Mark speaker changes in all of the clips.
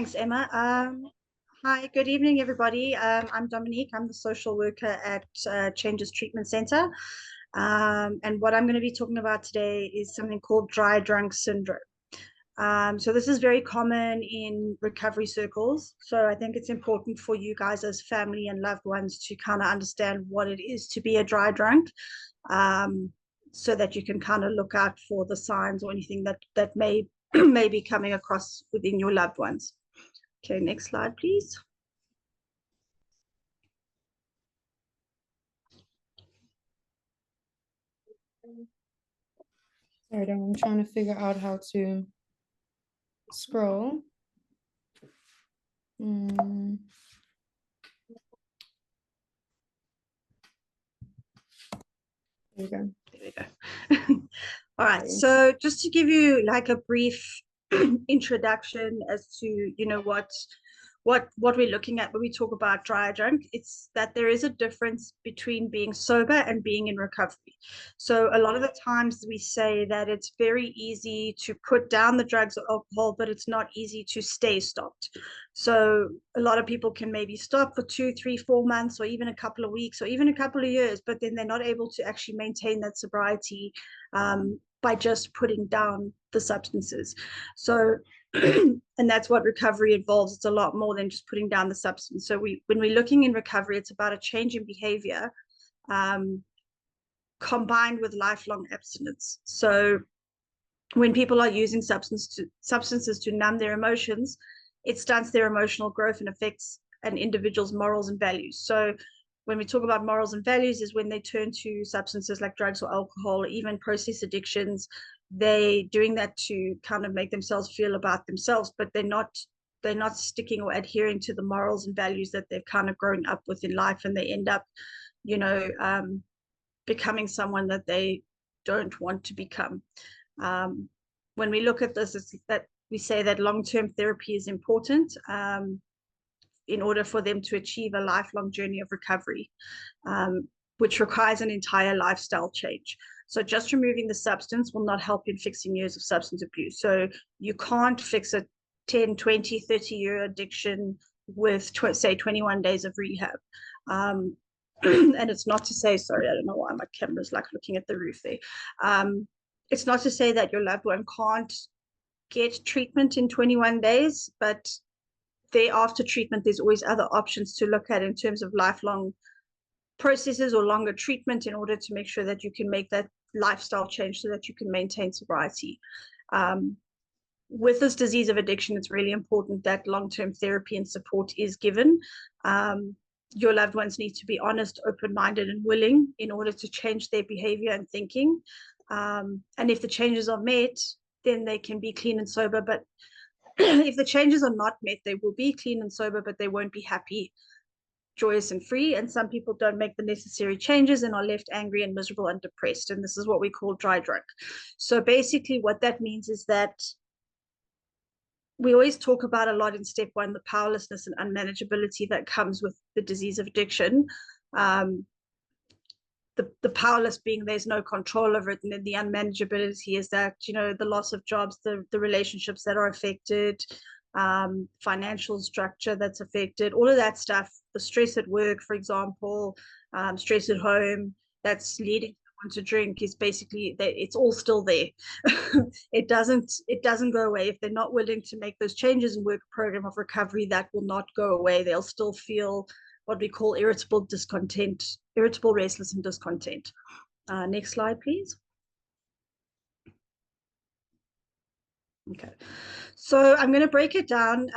Speaker 1: Thanks, Emma. Hi, good evening, everybody. I'm Dominique. I'm the social worker at Changes Treatment Center. And what I'm going to be talking about today is something called dry drunk syndrome. So this is very common in recovery circles. So I think it's important for you guys as family and loved ones to kind of understand what it is to be a dry drunk, so that you can kind of look out for the signs or anything that may may be coming across within your loved ones. Okay, next slide, please.
Speaker 2: Sorry, I'm trying to figure out how to scroll. There we go.
Speaker 1: There we go. All right, so just to give you like a brief introduction as to, you know, what we're looking at when we talk about dry drunk, it's that there is a difference between being sober and being in recovery. So a lot of the times we say that it's very easy to put down the drugs or alcohol, but it's not easy to stay stopped. So a lot of people can maybe stop for 2, 3, 4 months, or even a couple of weeks, or even a couple of years, but then they're not able to actually maintain that sobriety by just putting down the substances. So and that's what recovery involves. It's a lot more than just putting down the substance. So when we're looking in recovery, it's about a change in behavior combined with lifelong abstinence. So when people are using substances to numb their emotions, it stunts their emotional growth and affects an individual's morals and values. So when we talk about morals and values is when they turn to substances like drugs or alcohol, or even process addictions. They doing that to kind of make themselves feel about themselves, but they're not sticking or adhering to the morals and values that they've kind of grown up with in life, and they end up, you know, becoming someone that they don't want to become. When we look at this, it's that we say that long-term therapy is important in order for them to achieve a lifelong journey of recovery, which requires an entire lifestyle change. So just removing the substance will not help in fixing years of substance abuse. So you can't fix a 10, 20, 30-year addiction with, say, 21 days of rehab. And it's not to say, sorry, I don't know why my camera's like looking at the roof there. It's not to say that your loved one can't get treatment in 21 days, but after treatment, there's always other options to look at in terms of lifelong processes or longer treatment in order to make sure that you can make that lifestyle change so that you can maintain sobriety. With this disease of addiction, it's really important that long-term therapy and support is given. Your loved ones need to be honest, open-minded, and willing in order to change their behavior and thinking. And if the changes are met, then they can be clean and sober. But if the changes are not met, they will be clean and sober, but they won't be happy, joyous, and free. And some people don't make the necessary changes and are left angry and miserable and depressed. And this is what we call dry drunk. So basically what that means is that we always talk about a lot in step one, the powerlessness and unmanageability that comes with the disease of addiction. The powerless being there's no control over it, and then the unmanageability is that, you know, the loss of jobs, the relationships that are affected, financial structure that's affected, all of that stuff, the stress at work, for example, stress at home that's leading someone to drink, is basically it's all still there. It doesn't go away. If they're not willing to make those changes and work a program of recovery, that will not go away. They'll still feel what we call irritable, restless, and discontent. Next slide, please. Okay, so I'm going to break it down,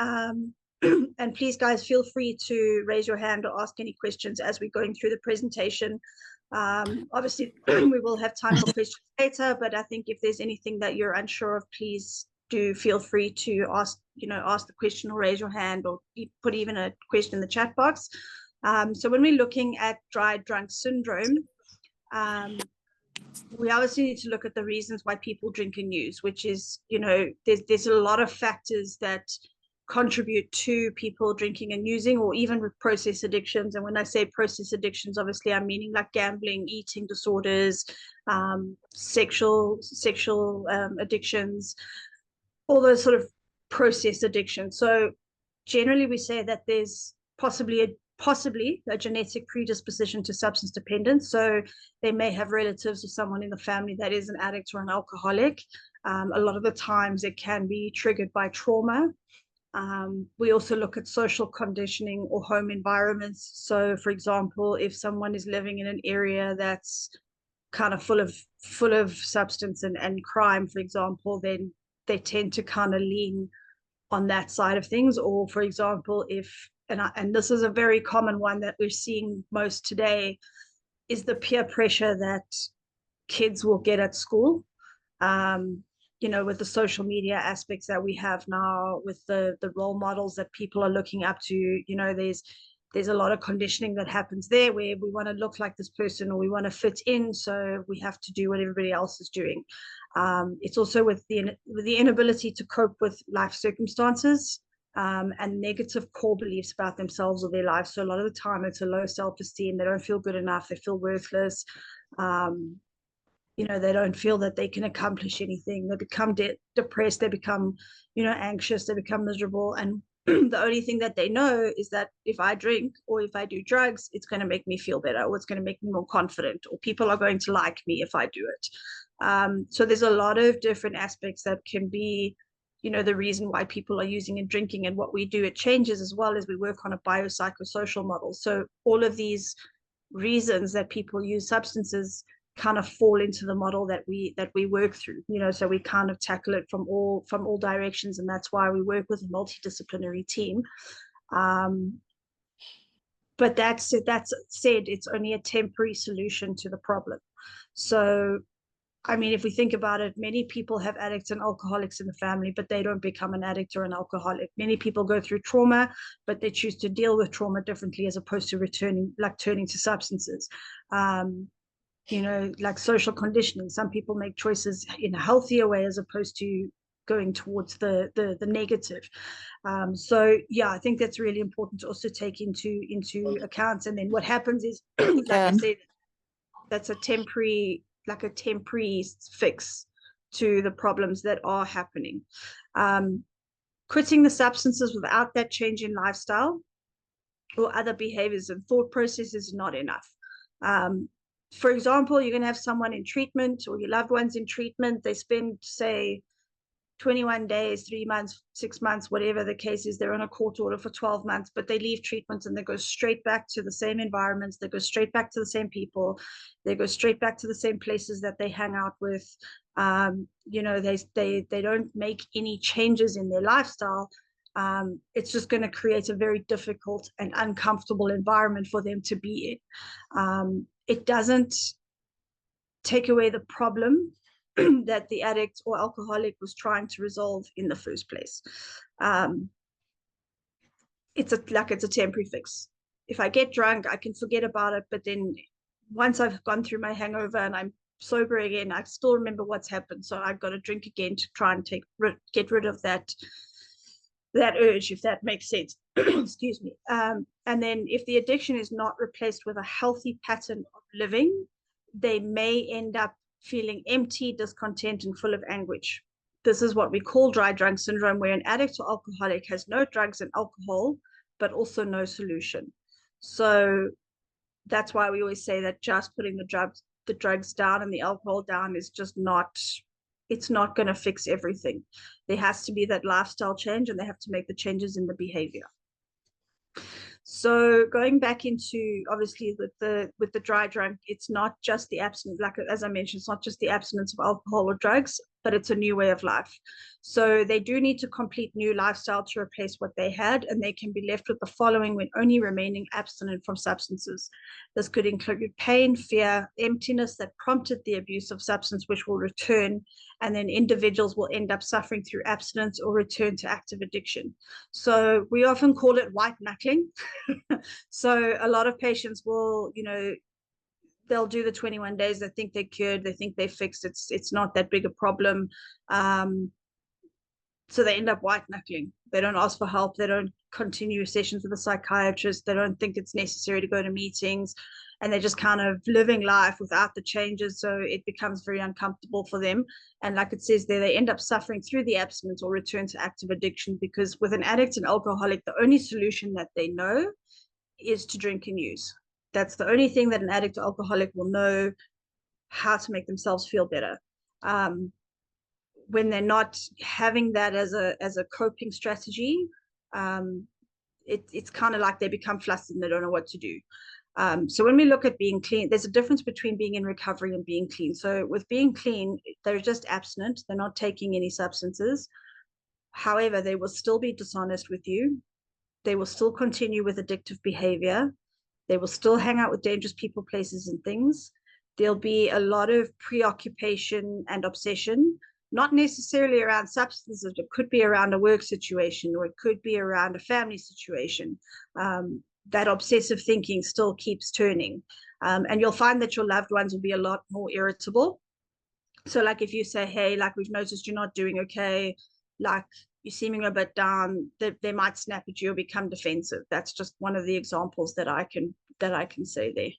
Speaker 1: and please, guys, feel free to raise your hand or ask any questions as we're going through the presentation. Obviously, we will have time for questions later, but I think if there's anything that you're unsure of, please do feel free to ask the question or raise your hand, or put even a question in the chat box. So when we're looking at dry drunk syndrome, we obviously need to look at the reasons why people drink and use, which is, you know, there's a lot of factors that contribute to people drinking and using, or even with process addictions. And when I say process addictions, obviously I'm meaning like gambling, eating disorders, sexual addictions, all those sort of process addictions. So generally we say that there's possibly a genetic predisposition to substance dependence. So they may have relatives or someone in the family that is an addict or an alcoholic. A lot of the times it can be triggered by trauma. We also look at social conditioning or home environments. So, for example, if someone is living in an area that's kind of full of substance and crime, for example, then they tend to kind of lean on that side of things. Or, for example, if and this is a very common one that we're seeing most today, is the peer pressure that kids will get at school. With the social media aspects that we have now, with the role models that people are looking up to, there's a lot of conditioning that happens there where we want to look like this person or we want to fit in, so we have to do what everybody else is doing. It's also with the inability to cope with life circumstances, and negative core beliefs about themselves or their lives. So a lot of the time it's a low self-esteem. They don't feel good enough. They feel worthless. They don't feel that they can accomplish anything. They become depressed. They become, anxious. They become miserable. And the only thing that they know is that if I drink or if I do drugs, it's going to make me feel better, or it's going to make me more confident, or people are going to like me if I do it. So there's a lot of different aspects that can be, the reason why people are using and drinking. And what we do at Changes as well is we work on a biopsychosocial model. So all of these reasons that people use substances kind of fall into the model that we work through, so we kind of tackle it from all directions. And that's why we work with a multidisciplinary team. But that's said, it's only a temporary solution to the problem. So I mean, if we think about it, many people have addicts and alcoholics in the family, but they don't become an addict or an alcoholic. Many people go through trauma, but they choose to deal with trauma differently as opposed to turning to substances. Like social conditioning. Some people make choices in a healthier way as opposed to going towards the negative. So yeah, I think that's really important to also take into account. And then what happens is, like I said, that's a temporary fix to the problems that are happening. Quitting the substances without that change in lifestyle or other behaviors and thought processes is not enough. For example, you're going to have someone in treatment or your loved ones in treatment. They spend, say, 21 days, 3 months, 6 months, whatever the case is. They're on a court order for 12 months, but they leave treatment and they go straight back to the same environments. They go straight back to the same people. They go straight back to the same places that they hang out with. They don't make any changes in their lifestyle. It's just going to create a very difficult and uncomfortable environment for them to be in. It doesn't take away the problem that the addict or alcoholic was trying to resolve in the first place. It's a temporary fix. If I get drunk, I can forget about it, but then once I've gone through my hangover and I'm sober again, I still remember what's happened. So I've got to drink again to try and get rid of that urge, if that makes sense. Excuse me. And then if the addiction is not replaced with a healthy pattern of living, they may end up feeling empty, discontent, and full of anguish. This is what we call dry drunk syndrome, where an addict or alcoholic has no drugs and alcohol, but also no solution. So that's why we always say that just putting the drugs down and the alcohol down is just not, it's not going to fix everything. There has to be that lifestyle change, and they have to make the changes in the behavior. So going back into, obviously, with the dry drunk, it's not just the abstinence, like as I mentioned, it's not just the abstinence of alcohol or drugs, but it's a new way of life. So they do need to complete new lifestyle to replace what they had, and they can be left with the following when only remaining abstinent from substances. This could include pain, fear, emptiness that prompted the abuse of substance, which will return, and then individuals will end up suffering through abstinence or return to active addiction. So we often call it white knuckling. So a lot of patients will, they'll do the 21 days. They think they're cured. They think they're fixed. It's not that big a problem. So they end up white knuckling. They don't ask for help. They don't continue sessions with a psychiatrist. They don't think it's necessary to go to meetings, and they're just kind of living life without the changes. So it becomes very uncomfortable for them. And like it says there, they end up suffering through the abstinence or return to active addiction, because with an addict and alcoholic, the only solution that they know is to drink and use. That's the only thing that an addict or alcoholic will know how to make themselves feel better. When they're not having that as a coping strategy, it's kind of like they become flustered and they don't know what to do. So when we look at being clean, there's a difference between being in recovery and being clean. So with being clean, they're just abstinent. They're not taking any substances. However, they will still be dishonest with you. They will still continue with addictive behavior. They will still hang out with dangerous people, places, and things. There'll be a lot of preoccupation and obsession, not necessarily around substances. It could be around a work situation, or it could be around a family situation. That obsessive thinking still keeps turning. And you'll find that your loved ones will be a lot more irritable. So like if you say, hey, like we've noticed you're not doing okay, like you're seeming a bit down, they might snap at you or become defensive. That's just one of the examples that I can say there.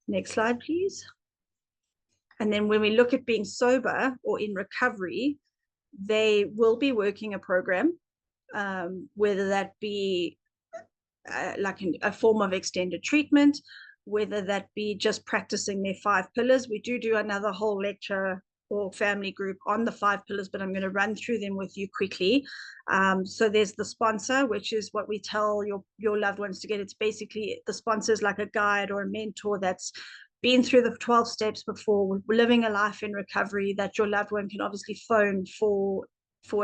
Speaker 1: Next slide, please. And then when we look at being sober or in recovery, they will be working a program, whether that be like a form of extended treatment, whether that be just practicing their 5 pillars. We do another whole lecture or family group on the 5 pillars, but I'm going to run through them with you quickly. So there's the sponsor, which is what we tell your loved ones to get. It's basically, the sponsor is like a guide or a mentor that's been through the 12 steps before, living a life in recovery, that your loved one can obviously phone for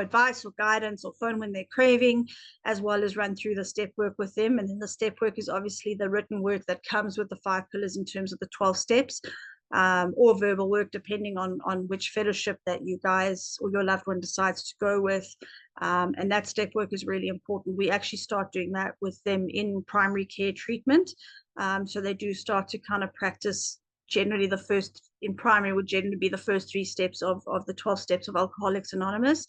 Speaker 1: advice or guidance, or phone when they're craving, as well as run through the step work with them. And then the step work is obviously the written work that comes with the 5 pillars in terms of the 12 steps, or verbal work, depending on which fellowship that you guys or your loved one decides to go with. And that step work is really important. We actually start doing that with them in primary care treatment. So they do start to kind of practice. Generally, the first in primary would generally be the first 3 steps of the 12 steps of Alcoholics Anonymous.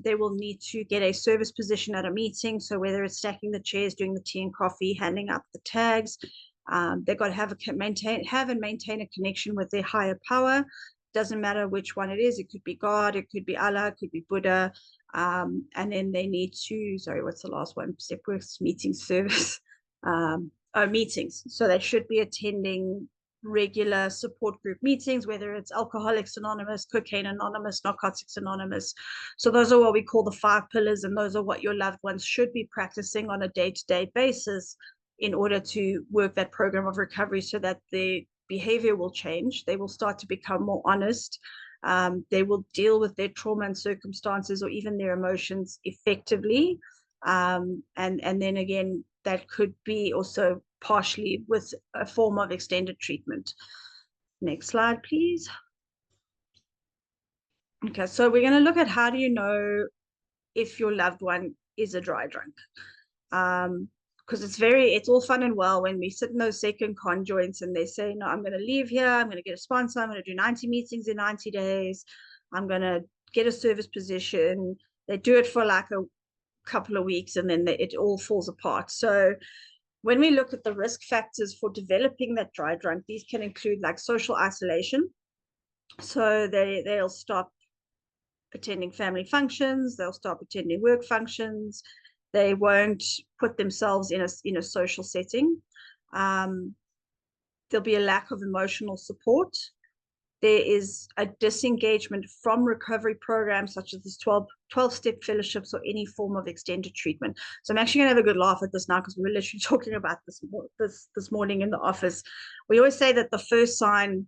Speaker 1: They will need to get a service position at a meeting. So whether it's stacking the chairs, doing the tea and coffee, handing up the tags, they've got to have and maintain a connection with their higher power. Doesn't matter which one it is. It could be God, it could be Allah, it could be Buddha. And then they need to, sorry, what's the last one? Step works, meeting, service, meetings. So they should be attending regular support group meetings, whether it's Alcoholics Anonymous, Cocaine Anonymous, Narcotics Anonymous. So those are what we call the 5 pillars, and those are what your loved ones should be practicing on a day-to-day basis in order to work that program of recovery, so that the behavior will change. They will start to become more honest. They will deal with their trauma and circumstances, or even their emotions, effectively. And then again, that could be also partially with a form of extended treatment. Next slide, please. Okay, so we're going to look at how do you know if your loved one is a dry drunk. Because it's all fun and well when we sit in those second conjoints and they say, no, I'm going to leave here, I'm going to get a sponsor, I'm going to do 90 meetings in 90 days, I'm going to get a service position. They do it for like a couple of weeks, and then it all falls apart. So when we look at the risk factors for developing that dry drunk, these can include like social isolation. So they'll stop attending family functions, they'll stop attending work functions, they won't put themselves in a social setting. There'll be a lack of emotional support. There is a disengagement from recovery programs such as this 12-step fellowships or any form of extended treatment. So I'm actually going to have a good laugh at this now, because we were literally talking about this morning in the office. We always say that the first sign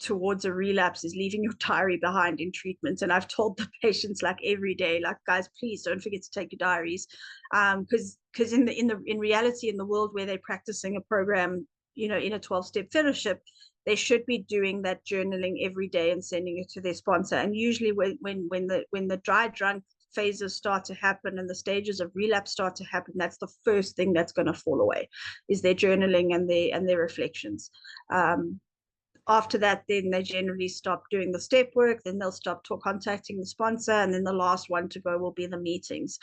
Speaker 1: towards a relapse is leaving your diary behind in treatment. And I've told the patients like every day, like, guys, please don't forget to take your diaries. Because in reality, in the world where they're practicing a program, in a 12-step fellowship, they should be doing that journaling every day and sending it to their sponsor. And usually when the dry drunk phases start to happen and the stages of relapse start to happen, that's the first thing that's going to fall away, is their journaling and their reflections. after that, then they generally stop doing the step work, then they'll stop contacting the sponsor, and then the last one to go will be the meetings.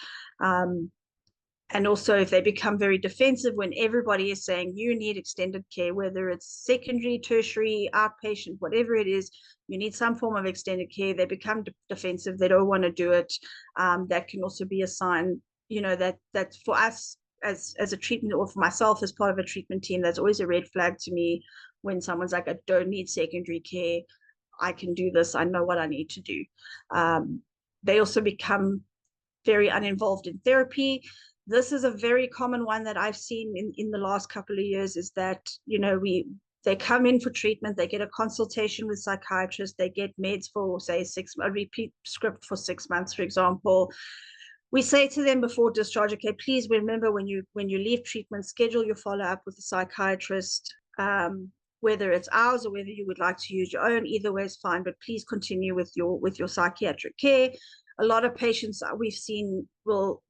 Speaker 1: And also, if they become very defensive when everybody is saying you need extended care, whether it's secondary, tertiary, outpatient, whatever it is, you need some form of extended care, they become defensive, they don't want to do it. That can also be a sign, that for us as a treatment, or for myself as part of a treatment team, that's always a red flag to me when someone's like, I don't need secondary care, I can do this, I know what I need to do. They also become very uninvolved in therapy. This is a very common one that I've seen in the last couple of years, is that, they come in for treatment, they get a consultation with psychiatrists, they get meds for, say, a repeat script for 6 months, for example. We say to them before discharge, okay, please remember when you leave treatment, schedule your follow-up with the psychiatrist, whether it's ours or whether you would like to use your own, either way is fine, but please continue with your psychiatric care. A lot of patients we've seen will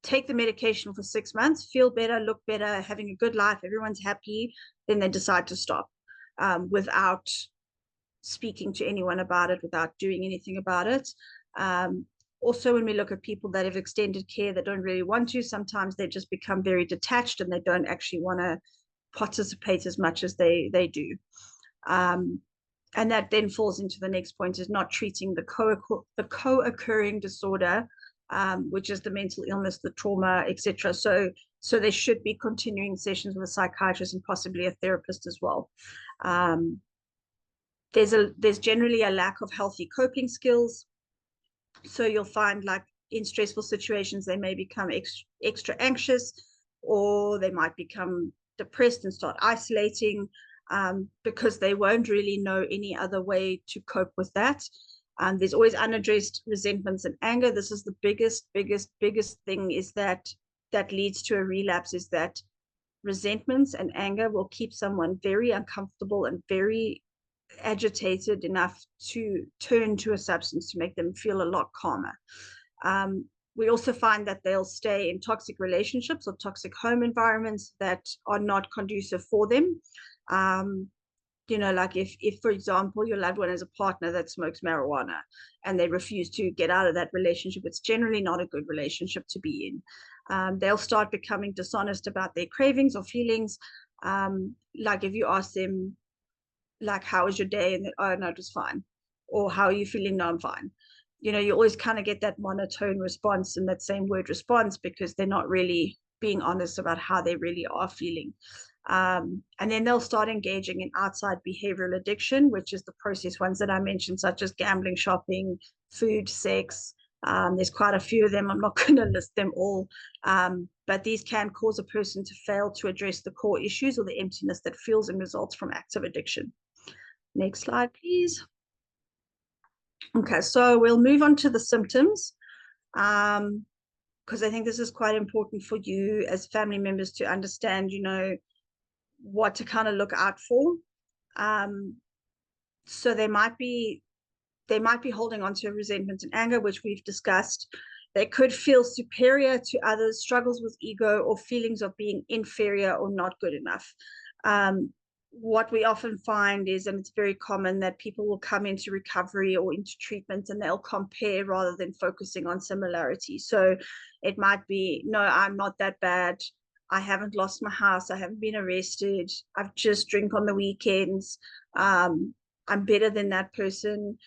Speaker 1: take the medication for 6 months, feel better, look better, having a good life, everyone's happy, then they decide to stop without speaking to anyone about it, without doing anything about it. Also, when we look at people that have extended care that don't really want to, sometimes they just become very detached and they don't actually want to participate as much as they do. And that then falls into the next point, is not treating the co-occurring disorder, which is the mental illness, the trauma, etc. So they should be continuing sessions with a psychiatrist and possibly a therapist as well. There's generally a lack of healthy coping skills. So you'll find, like, in stressful situations, they may become extra anxious, or they might become depressed and start isolating, because they won't really know any other way to cope with that. There's always unaddressed resentments and anger. This is the biggest thing, is that leads to a relapse, is that resentments and anger will keep someone very uncomfortable and very agitated enough to turn to a substance to make them feel a lot calmer. We also find that they'll stay in toxic relationships or toxic home environments that are not conducive for them. Like if, for example, your loved one has a partner that smokes marijuana and they refuse to get out of that relationship, it's generally not a good relationship to be in. They'll start becoming dishonest about their cravings or feelings. Like if you ask them, like, how was your day? And oh, no, it was fine. Or how are you feeling? No, I'm fine. You always kind of get that monotone response and that same word response, because they're not really being honest about how they really are feeling. And then they'll start engaging in outside behavioral addiction, which is the process ones that I mentioned, such as gambling, shopping, food, sex. There's quite a few of them. I'm not going to list them all, but these can cause a person to fail to address the core issues or the emptiness that feels and results from active addiction. Next slide, please. Okay, so we'll move on to the symptoms, because I think this is quite important for you as family members to understand, what to kind of look out for. So they might be holding on to resentment and anger, which we've discussed. They could feel superior to others, struggles with ego, or feelings of being inferior or not good enough. What we often find is, and it's very common, that people will come into recovery or into treatment and they'll compare rather than focusing on similarity. So it might be, no, I'm not that bad. I haven't lost my house. I haven't been arrested. I've just drink on the weekends. I'm better than that person.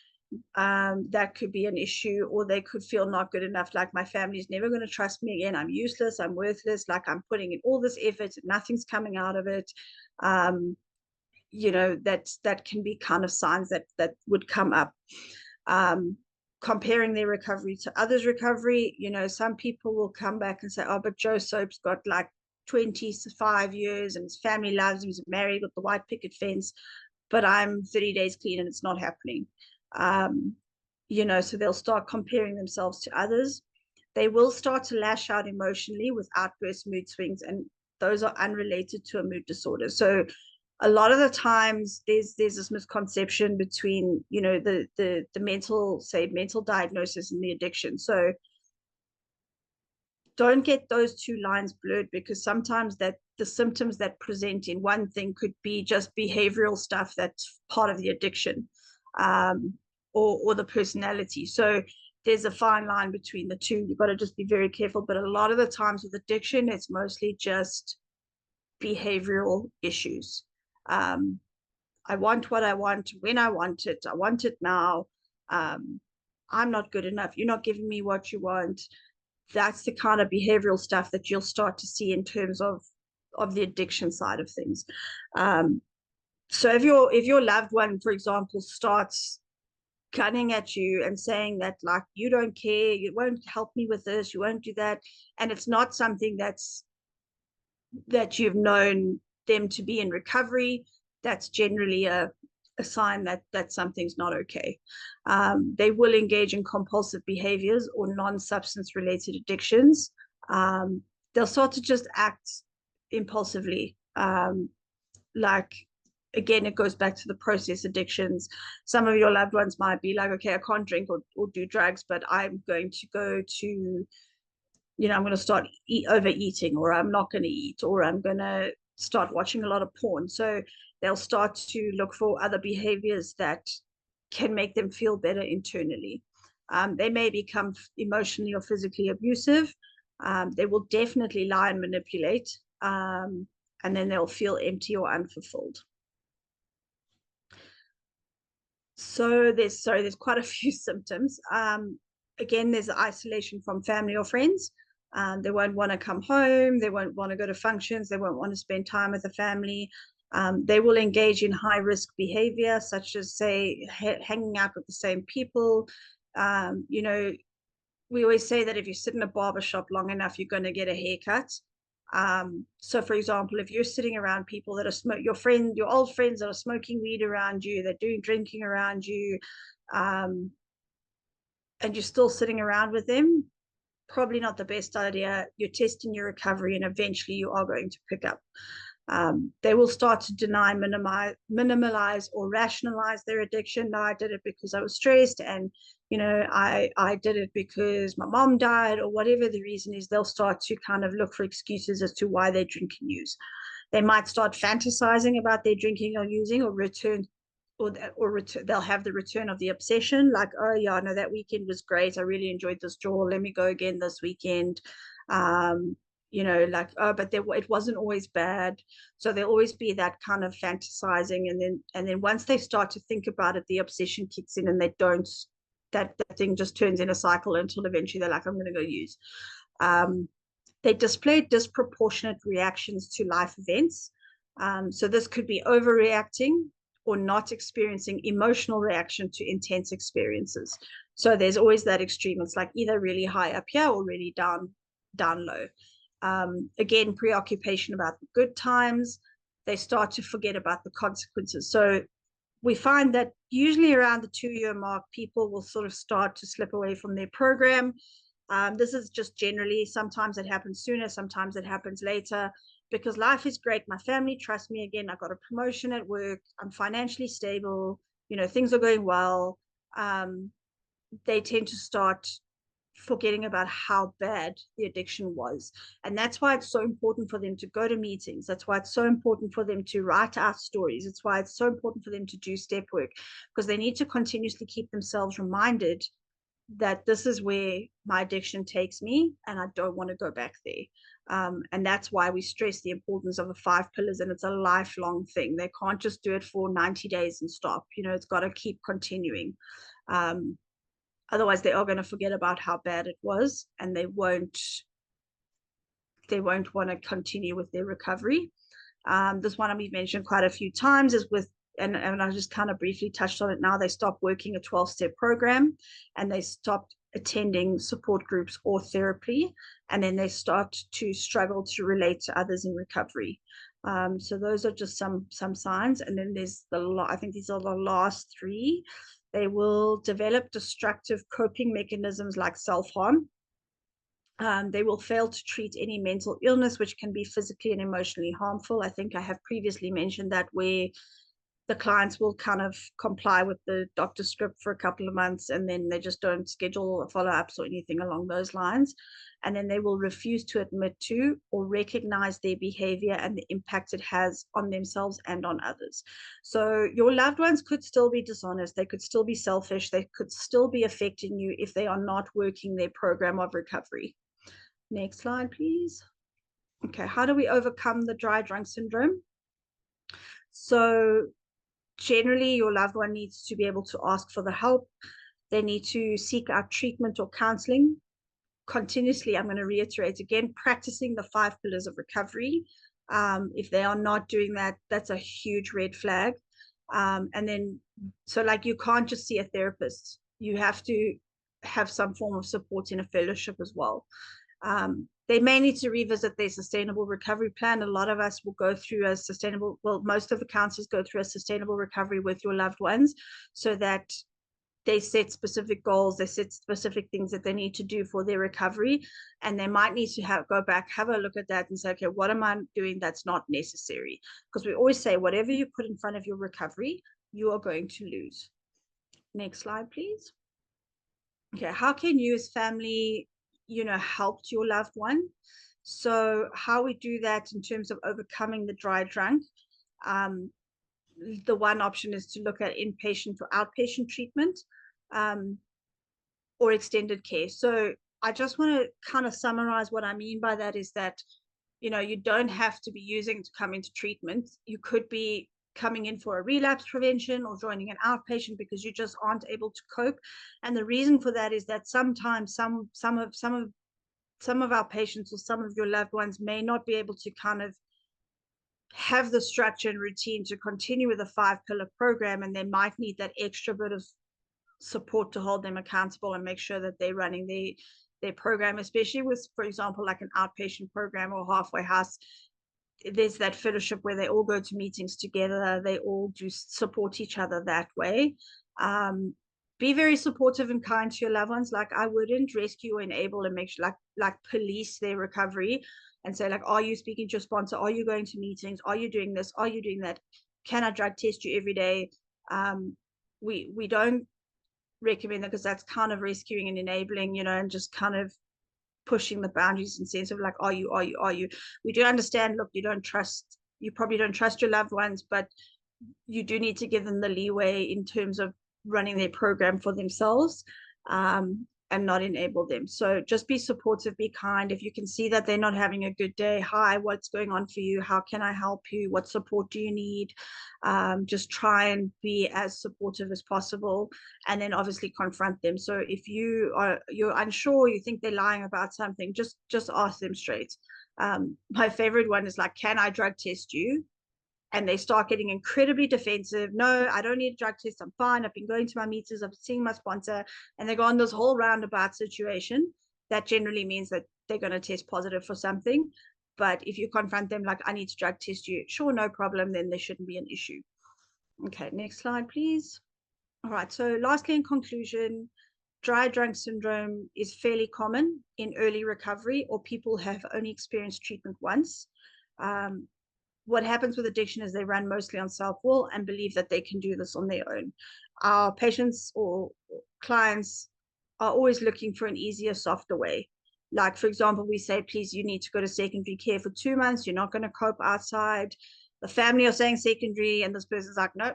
Speaker 1: That could be an issue. Or they could feel not good enough, like my family's never going to trust me again. I'm useless. I'm worthless. Like I'm putting in all this effort and nothing's coming out of it. That can be kind of signs that would come up. Comparing their recovery to others' recovery, some people will come back and say, oh, but Joe Soap's got like 25 years and his family loves him, he's married with the white picket fence, but I'm 30 days clean and it's not happening. So they'll start comparing themselves to others. They will start to lash out emotionally with outburst mood swings, and those are unrelated to a mood disorder. So a lot of the times there's this misconception between, the mental diagnosis and the addiction. So don't get those two lines blurred, because sometimes that the symptoms that present in one thing could be just behavioral stuff that's part of the addiction, um, or the personality. So there's a fine line between the two. You've got to just be very careful. But a lot of the times with addiction, it's mostly just behavioral issues. I want what I want when I want it. I want it now. Um, I'm not good enough. You're not giving me what you want. That's the kind of behavioral stuff that you'll start to see in terms of the addiction side of things. So if your loved one, for example, starts cutting at you and saying that, like, you don't care, you won't help me with this, you won't do that, and it's not something that you've known them to be in recovery, that's generally a sign that something's not okay. They will engage in compulsive behaviors or non-substance related addictions. They'll start to just act impulsively. Like, again, it goes back to the process addictions. Some of your loved ones might be like, okay, I can't drink or do drugs, but I'm going to go to, I'm going to start overeating, or I'm not going to eat, or I'm going to start watching a lot of porn. So they'll start to look for other behaviors that can make them feel better internally. They may become emotionally or physically abusive. They will definitely lie and manipulate. And then they'll feel empty or unfulfilled. So there's quite a few symptoms. Again, there's isolation from family or friends. They won't want to come home. They won't want to go to functions. They won't want to spend time with the family. They will engage in high risk behavior, such as, say, hanging out with the same people. We always say that if you sit in a barber shop long enough, you're going to get a haircut. So for example, if you're sitting around people that are your old friends that are smoking weed around you, they're doing drinking around you, and you're still sitting around with them, probably not the best idea. You're testing your recovery, and eventually you are going to pick up. They will start to deny, minimalize, or rationalize their addiction. No, I did it because I was stressed, and I did it because my mom died, or whatever the reason is. They'll start to kind of look for excuses as to why they drink and use. They might start fantasizing about their drinking or using, or they'll have the return of the obsession, like, oh yeah, no, that weekend was great, I really enjoyed this draw, let me go again this weekend. Like, oh, but it wasn't always bad. So there'll always be that kind of fantasizing, and then once they start to think about it, the obsession kicks in, and they don't. That thing just turns in a cycle until eventually they're like, I'm going to go use. They display disproportionate reactions to life events. So this could be overreacting or not experiencing emotional reaction to intense experiences. So there's always that extreme. It's like either really high up here or really down low. Again, preoccupation about the good times. They start to forget about the consequences. So we find that usually around the 2-year mark, people will sort of start to slip away from their program. This is just generally, sometimes it happens sooner, sometimes it happens later, because life is great. My family trusts me again. I got a promotion at work. I'm financially stable. Things are going well. They tend to start forgetting about how bad the addiction was. And that's why it's so important for them to go to meetings. That's why it's so important for them to write out stories. It's why it's so important for them to do step work, because they need to continuously keep themselves reminded that this is where my addiction takes me, and I don't want to go back there. And that's why we stress the importance of the 5 pillars, and it's a lifelong thing. They can't just do it for 90 days and stop. It's got to keep continuing. Otherwise, they are going to forget about how bad it was, and they won't want to continue with their recovery. This one we've mentioned quite a few times is with, and I just kind of briefly touched on it now, they stopped working a 12-step program, and they stopped attending support groups or therapy, and then they start to struggle to relate to others in recovery. So those are just some signs. And then there's I think these are the last 3. They will develop destructive coping mechanisms like self-harm. They will fail to treat any mental illness, which can be physically and emotionally harmful. I think I have previously mentioned that, where the clients will kind of comply with the doctor's script for a couple of months, and then they just don't schedule follow-ups or anything along those lines. And then they will refuse to admit to or recognize their behavior and the impact it has on themselves and on others. So your loved ones could still be dishonest. They could still be selfish. They could still be affecting you if they are not working their program of recovery. Next slide, please. Okay, how do we overcome the dry drunk syndrome? So generally, your loved one needs to be able to ask for the help. They need to seek out treatment or counseling. Continuously, I'm going to reiterate again, practicing the 5 pillars of recovery. If they are not doing that, that's a huge red flag. And then, so like you can't just see a therapist. You have to have some form of support in a fellowship as well. They may need to revisit their sustainable recovery plan. A lot of us will go through a sustainable, well, most of the counselors go through a sustainable recovery with your loved ones, so that they set specific goals, they set specific things that they need to do for their recovery. And they might need to go back, have a look at that and say, okay, what am I doing that's not necessary? Because we always say, whatever you put in front of your recovery, you are going to lose. Next slide, please. Okay, how can you as family helped your loved one? So how we do that in terms of overcoming the dry drunk, the one option is to look at inpatient or outpatient treatment, or extended care. So I just want to kind of summarize what I mean by that is that you don't have to be using to come into treatment. You could be coming in for a relapse prevention or joining an outpatient because you just aren't able to cope. And the reason for that is that sometimes some of our patients or some of your loved ones may not be able to kind of have the structure and routine to continue with a 5-pillar program, and they might need that extra bit of support to hold them accountable and make sure that they're running their program, especially with, for example, like an outpatient program or halfway house. There's that fellowship where they all go to meetings together. They all do support each other that way. Be very supportive and kind to your loved ones. Like, I wouldn't rescue or enable and make sure like police their recovery and say, like, are you speaking to your sponsor? Are you going to meetings? Are you doing this? Are you doing that? Can I drug test you every day? We don't recommend that, because that's kind of rescuing and enabling, and just kind of pushing the boundaries in sense of like, are you? We do understand, look, you probably don't trust your loved ones, but you do need to give them the leeway in terms of running their program for themselves, and not enable them. So just be supportive, be kind. If you can see that they're not having a good day, hi, what's going on for you? How can I help you? What support do you need? Just try and be as supportive as possible, and then obviously confront them. So if you're unsure, you think they're lying about something, just ask them straight. My favorite one is like, can I drug test you? And they start getting incredibly defensive. No, I don't need a drug test. I'm fine. I've been going to my meters. I've seen my sponsor. And they go on this whole roundabout situation. That generally means that they're going to test positive for something. But if you confront them like, I need to drug test you, sure, no problem, then there shouldn't be an issue. Okay, next slide, please. All right, so lastly, in conclusion, dry drunk syndrome is fairly common in early recovery, or people have only experienced treatment once. What happens with addiction is they run mostly on self-will and believe that they can do this on their own. Our patients or clients are always looking for an easier, softer way. Like, for example, we say, please, you need to go to secondary care for 2 months. You're not going to cope outside. The family are saying secondary, and this person's like, no,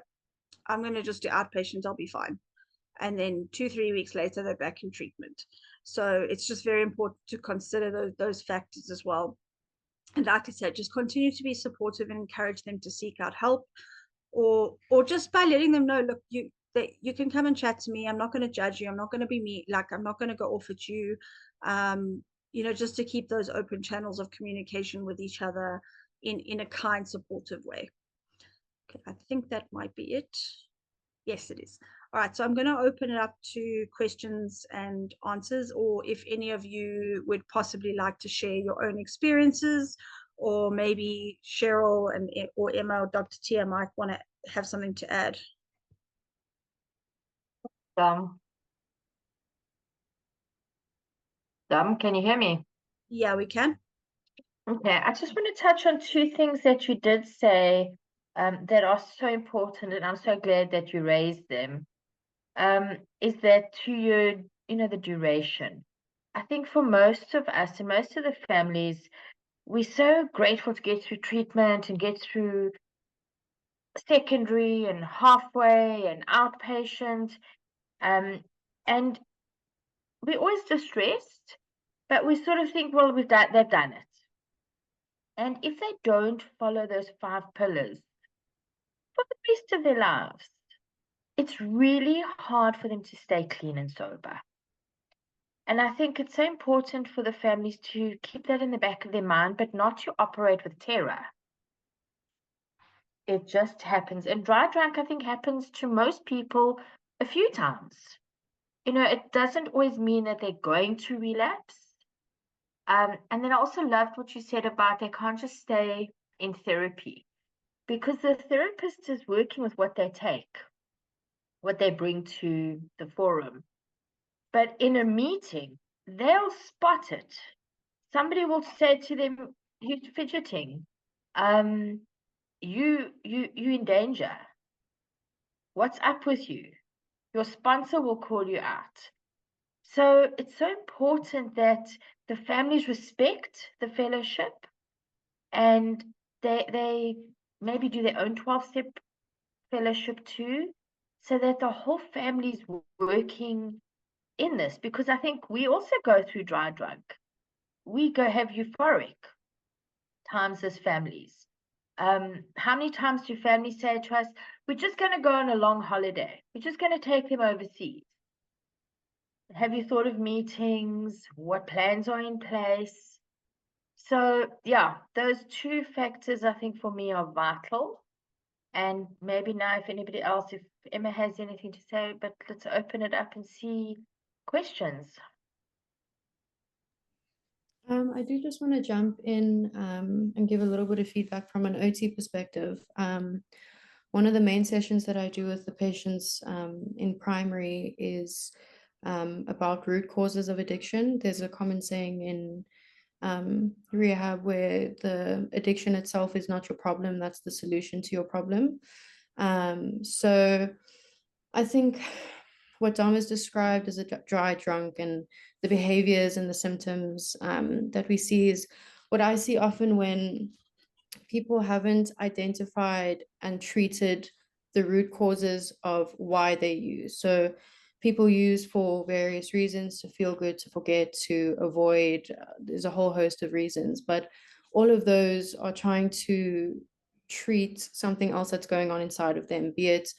Speaker 1: I'm going to just do outpatient. I'll be fine. And then 2-3 weeks later, they're back in treatment. So it's just very important to consider those factors as well. And like I said, just continue to be supportive and encourage them to seek out help, or just by letting them know, look, you can come and chat to me. I'm not going to judge you. I'm not going to be me. Like, I'm not going to go off at you. Just to keep those open channels of communication with each other in a kind, supportive way. Okay, I think that might be it. Yes, it is. All right, so I'm going to open it up to questions and answers, or if any of you would possibly like to share your own experiences, or maybe Cheryl or Emma or Dr. Tia might want to have something to add.
Speaker 3: Dom, can you hear me?
Speaker 1: Yeah, we can.
Speaker 3: Okay, I just want to touch on 2 things that you did say that are so important, and I'm so glad that you raised them, is that to your, the duration. I think for most of us and most of the families, we're so grateful to get through treatment and get through secondary and halfway and outpatient. And we're always distressed, but we sort of think, well, they've done it. And if they don't follow those 5 pillars for the rest of their lives, it's really hard for them to stay clean and sober. And I think it's so important for the families to keep that in the back of their mind, but not to operate with terror. It just happens. And dry drunk, I think, happens to most people a few times. It doesn't always mean that they're going to relapse. And then I also loved what you said about they can't just stay in therapy, because the therapist is working with what they take, what they bring to the forum. But in a meeting, they'll spot it. Somebody will say to them, "You're fidgeting. You in danger. What's up with you?" Your sponsor will call you out. So it's so important that the families respect the fellowship, and they maybe do their own 12-step fellowship too, so that the whole family's working in this. Because I think we also go through dry drunk. We go have euphoric times as families. How many times do families say to us, "We're just going to go on a long holiday. We're just going to take them overseas"? Have you thought of meetings? What plans are in place? So yeah, those 2 factors I think for me are vital. And maybe now if anybody else, if Emma has anything to say, but let's open it up and see questions.
Speaker 2: I do just want to jump in and give a little bit of feedback from an OT perspective. One of the main sessions that I do with the patients in primary is about root causes of addiction. There's a common saying in rehab where the addiction itself is not your problem, that's the solution to your problem. So I think what Dom has described as a dry drunk and the behaviors and the symptoms that we see is what I see often when people haven't identified and treated the root causes of why they use. So people use for various reasons: to feel good, to forget, to avoid. There's a whole host of reasons, but all of those are trying to treat something else that's going on inside of them, be it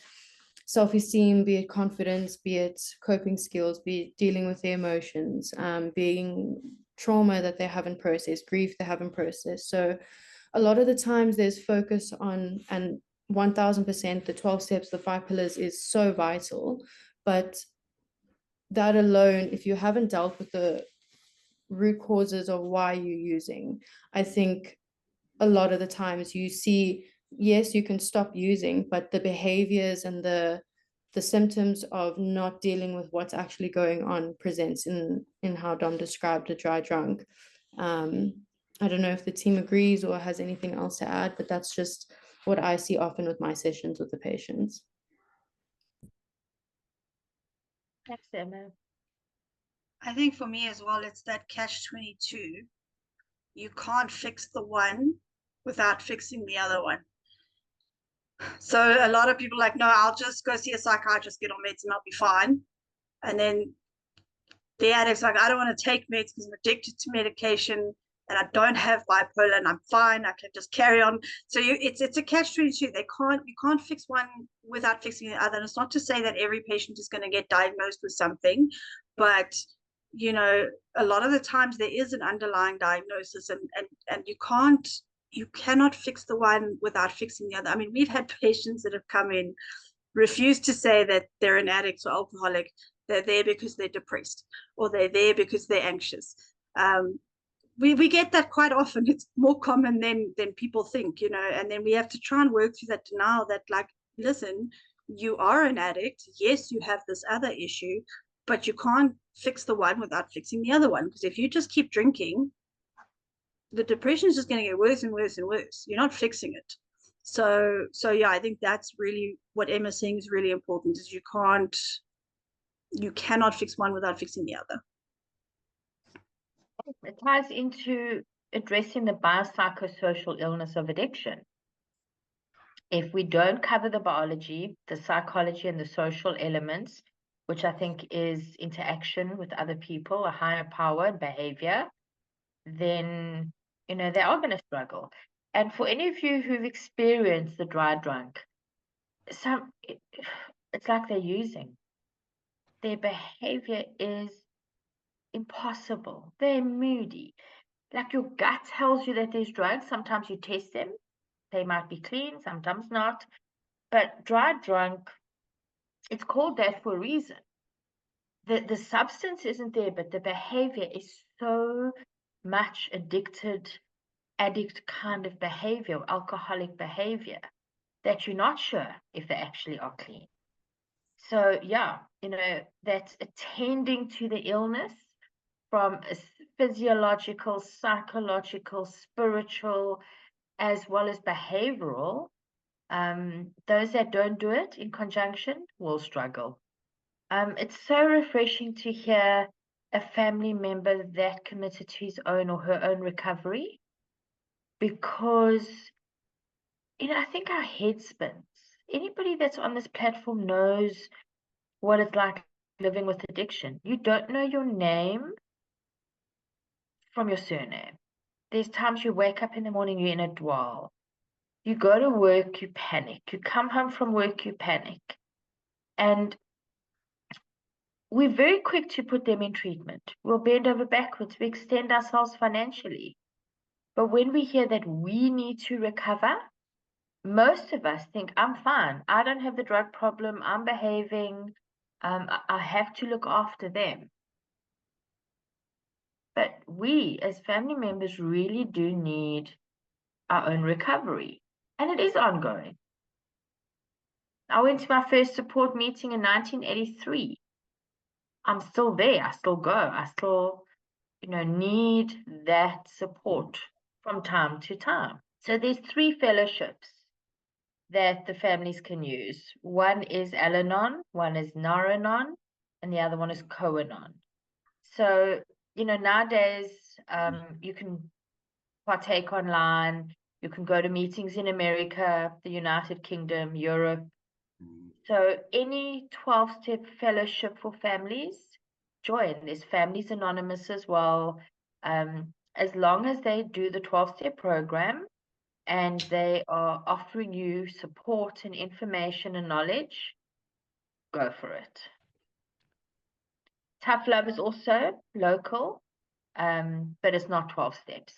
Speaker 2: self-esteem, be it confidence, be it coping skills, be it dealing with their emotions, being trauma that they haven't processed, grief they haven't processed. So a lot of the times there's focus on, and 1000%, the 12 steps, the 5 pillars is so vital, but that alone, if you haven't dealt with the root causes of why you're using, I think a lot of the times you see, yes, you can stop using, but the behaviors and the symptoms of not dealing with what's actually going on presents in how Dom described a dry drunk. I don't know if the team agrees or has anything else to add, but that's just what I see often with my sessions with the patients.
Speaker 3: Thanks, Emma.
Speaker 1: I think for me as well, it's that catch-22. You can't fix the one without fixing the other one. So a lot of people are like, no, I'll just go see a psychiatrist, get on meds, and I'll be fine. And then the addict's like, I don't want to take meds because I'm addicted to medication and I don't have bipolar and I'm fine. I can just carry on. So it's a catch-22. You can't fix one without fixing the other. And it's not to say that every patient is going to get diagnosed with something, but a lot of the times there is an underlying diagnosis, and you cannot fix the one without fixing the other. I mean, we've had patients that have come in, refused to say that they're an addict or alcoholic. They're there because they're depressed, or they're there because they're anxious. We get that quite often. It's more common than people think, and then we have to try and work through that denial that, like, listen, you are an addict. Yes, you have this other issue, but you can't fix the one without fixing the other one. Because if you just keep drinking, the depression is just going to get worse and worse and worse. You're not fixing it. So yeah, I think that's really what Emma's saying is really important, is you cannot fix one without fixing the other.
Speaker 3: It ties into addressing the biopsychosocial illness of addiction. If we don't cover the biology, the psychology, and the social elements, which I think is interaction with other people, a higher power and behavior, then, they are going to struggle. And for any of you who've experienced the dry drunk, it's like they're using. Their behavior is impossible. They're moody. Like your gut tells you that there's drugs. Sometimes you test them. They might be clean, sometimes not. But dry drunk, it's called that for a reason. The substance isn't there, but the behavior is so much addict kind of behavior, alcoholic behavior, that you're not sure if they actually are clean. So yeah, that's attending to the illness from a physiological, psychological, spiritual, as well as behavioral. Those that don't do it in conjunction will struggle. It's so refreshing to hear a family member that committed to his own or her own recovery, because I think our head spins. Anybody that's on this platform knows what it's like living with addiction. You don't know your name from your surname. There's times you wake up in the morning, you're in a dwell. You go to work, you panic. You come home from work, you panic. And we're very quick to put them in treatment. We'll bend over backwards. We extend ourselves financially. But when we hear that we need to recover, most of us think, I'm fine. I don't have the drug problem. I'm behaving. I have to look after them. But we, as family members, really do need our own recovery. And it is ongoing. I went to my first support meeting in 1983. I'm still there. I still go. I still, need that support from time to time. So there's 3 fellowships that the families can use. One is Al-Anon, one is Nar-Anon, and the other one is Co-Anon. So, nowadays, you can partake online. You can go to meetings in America, the United Kingdom, Europe. So any 12-step fellowship for families, join. There's Families Anonymous as well. As long as they do the 12-step program and they are offering you support and information and knowledge, go for it. Tough Love is also local, but it's not 12 steps.